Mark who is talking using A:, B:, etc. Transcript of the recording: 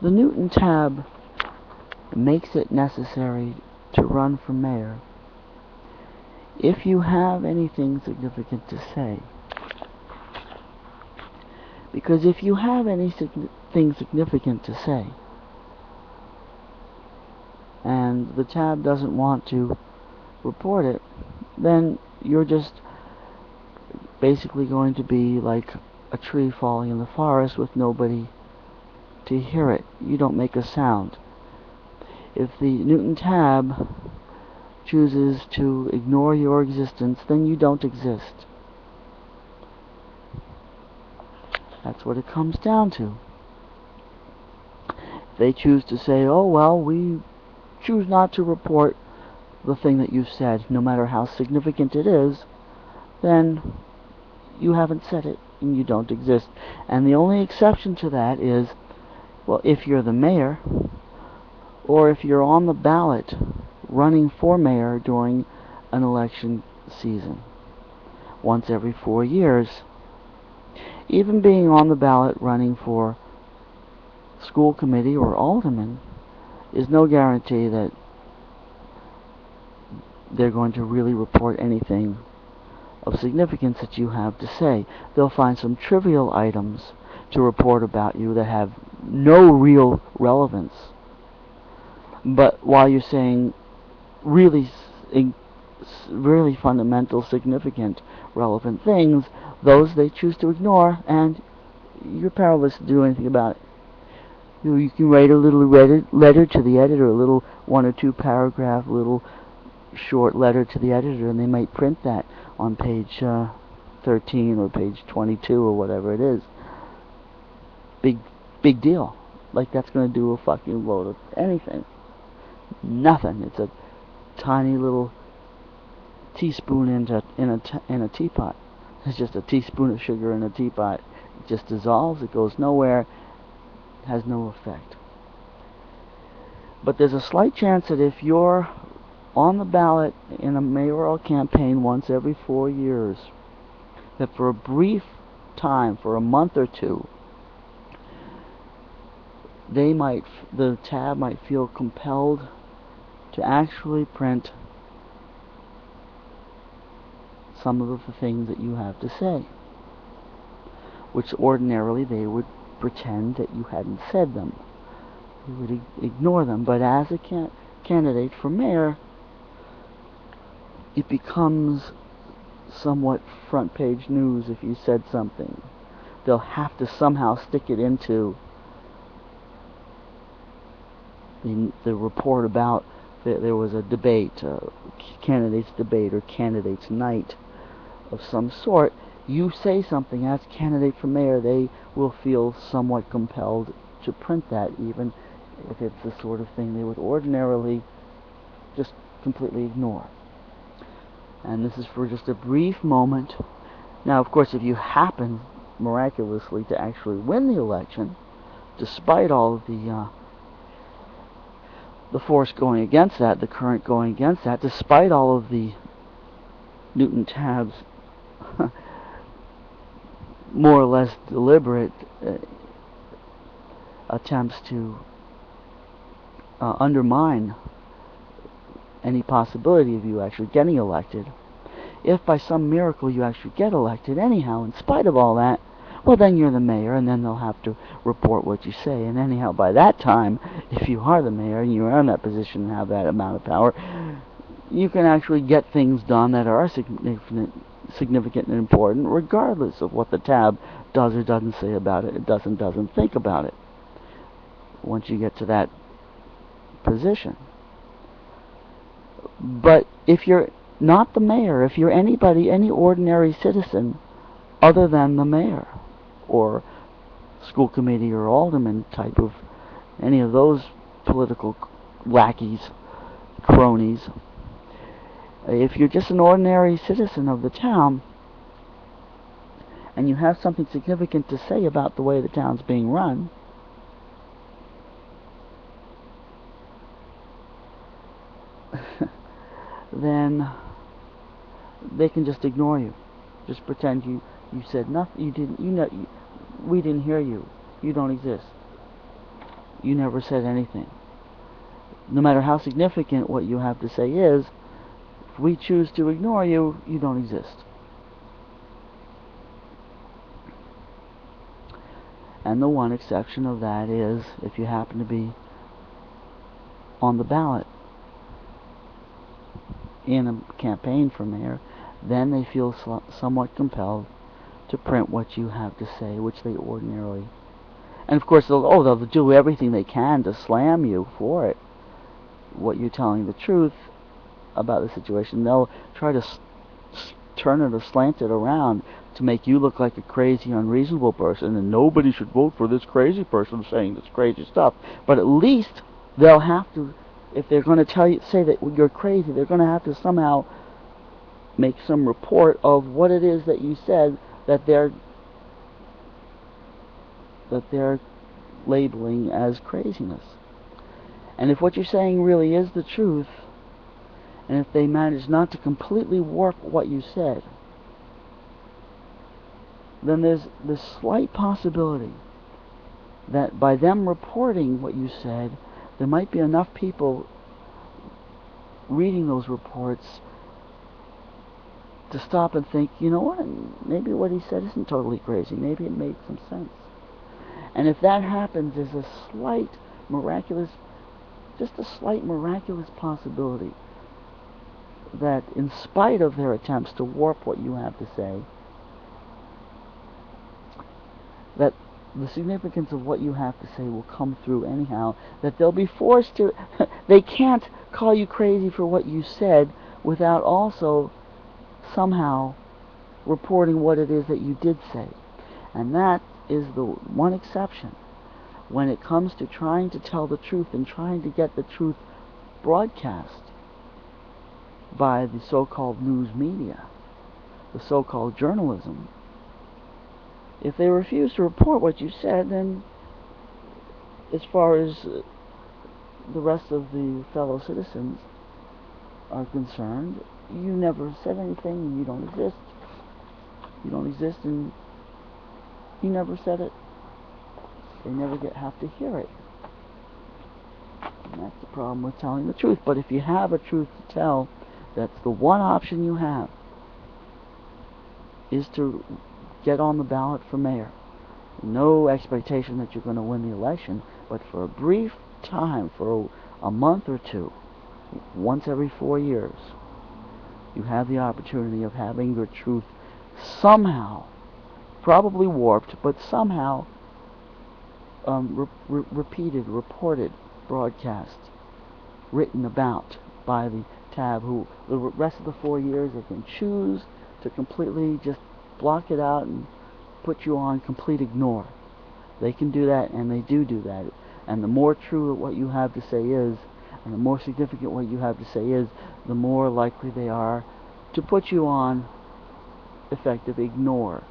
A: the Newton tab makes it necessary to run for mayor if you have anything significant to say. Because if you have anything significant to say, and the tab doesn't want to report it, then you're just basically going to be like a tree falling in the forest with nobody to hear it. You don't make a sound. If the Newton tab chooses to ignore your existence, then you don't exist. That's what it comes down to. If they choose to say, oh well, we choose not to report the thing that you've said, no matter how significant it is, then you haven't said it and you don't exist. And the only exception to that is, well, if you're the mayor, or if you're on the ballot running for mayor during an election season once every 4 years. Even being on the ballot running for school committee or alderman is no guarantee that they're going to really report anything of significance that you have to say. They'll find some trivial items to report about you that have no real relevance. But while you're saying really fundamental, significant, relevant things, those they choose to ignore, and you're powerless to do anything about it. You can write a little letter to the editor, a little 1 or 2 paragraph, little short letter to the editor, and they might print that on page 13 or page 22 or whatever it is. Big deal. Like that's going to do a fucking load of anything. Nothing. It's a tiny little teaspoon in a teapot. It's just a teaspoon of sugar in a teapot. It just dissolves. It goes nowhere. Has no effect. But there's a slight chance that if you're on the ballot in a mayoral campaign once every 4 years, that for a brief time, for a month or two, the tab might feel compelled to actually print some of the things that you have to say, which ordinarily they would pretend that you hadn't said them. You would ignore them. But as a candidate for mayor, it becomes somewhat front page news if you said something. They'll have to somehow stick it into the report about there was a debate, candidates debate or candidates night of some sort. You say something as candidate for mayor, they will feel somewhat compelled to print that, even if it's the sort of thing they would ordinarily just completely ignore. And this is for just a brief moment. Now, of course, if you happen miraculously to actually win the election, despite all of the force going against that, the current going against that, despite all of the Newton tab's more or less deliberate attempts to undermine any possibility of you actually getting elected. If by some miracle you actually get elected anyhow, in spite of all that, well, then you're the mayor, and then they'll have to report what you say. And anyhow, by that time, if you are the mayor and you're in that position and have that amount of power, you can actually get things done that are significant and important, regardless of what the tab does or doesn't say about it. It doesn't think about it once you get to that position. But if you're not the mayor, if you're anybody, any ordinary citizen other than the mayor, or school committee or alderman type of any of those political lackeys, cronies, if you're just an ordinary citizen of the town and you have something significant to say about the way the town's being run, then they can just ignore you. Just pretend you said nothing. We didn't hear you. You don't exist. you never said anything. No matter how significant what you have to say is, if we choose to ignore you, you don't exist. And the one exception of that is if you happen to be on the ballot in a campaign for mayor, then they feel somewhat compelled to print what you have to say, which they ordinarily... And of course, they'll do everything they can to slam you for it. What you're telling the truth about the situation, they'll try to turn it or slant it around to make you look like a crazy, unreasonable person, and nobody should vote for this crazy person saying this crazy stuff. But at least they'll have to, if they're going to say that you're crazy, they're going to have to somehow make some report of what it is that you said that they're labeling as craziness. And if what you're saying really is the truth, and if they manage not to completely warp what you said, then there's this slight possibility that by them reporting what you said, there might be enough people reading those reports to stop and think, you know what, maybe what he said isn't totally crazy, maybe it made some sense. And if that happens, there's a slight miraculous possibility that in spite of their attempts to warp what you have to say, that the significance of what you have to say will come through anyhow, that they'll be forced to... They can't call you crazy for what you said without also somehow reporting what it is that you did say. And that is the one exception when it comes to trying to tell the truth and trying to get the truth broadcast by the so-called news media, the so-called journalism. If they refuse to report what you said, then as far as the rest of the fellow citizens are concerned, you never said anything and you don't exist. You don't exist and you never said it. They never have to hear it. And that's the problem with telling the truth. But if you have a truth to tell, that's the one option you have, is to get on the ballot for mayor. No expectation that you're going to win the election, but for a brief time, for a month or two, once every 4 years, you have the opportunity of having your truth somehow, probably warped, but somehow repeated, reported, broadcast, written about by the tab, who the rest of the 4 years they can choose to completely just block it out and put you on complete ignore. They can do that, and they do that. And the more true what you have to say is, and the more significant what you have to say is, the more likely they are to put you on effective ignore.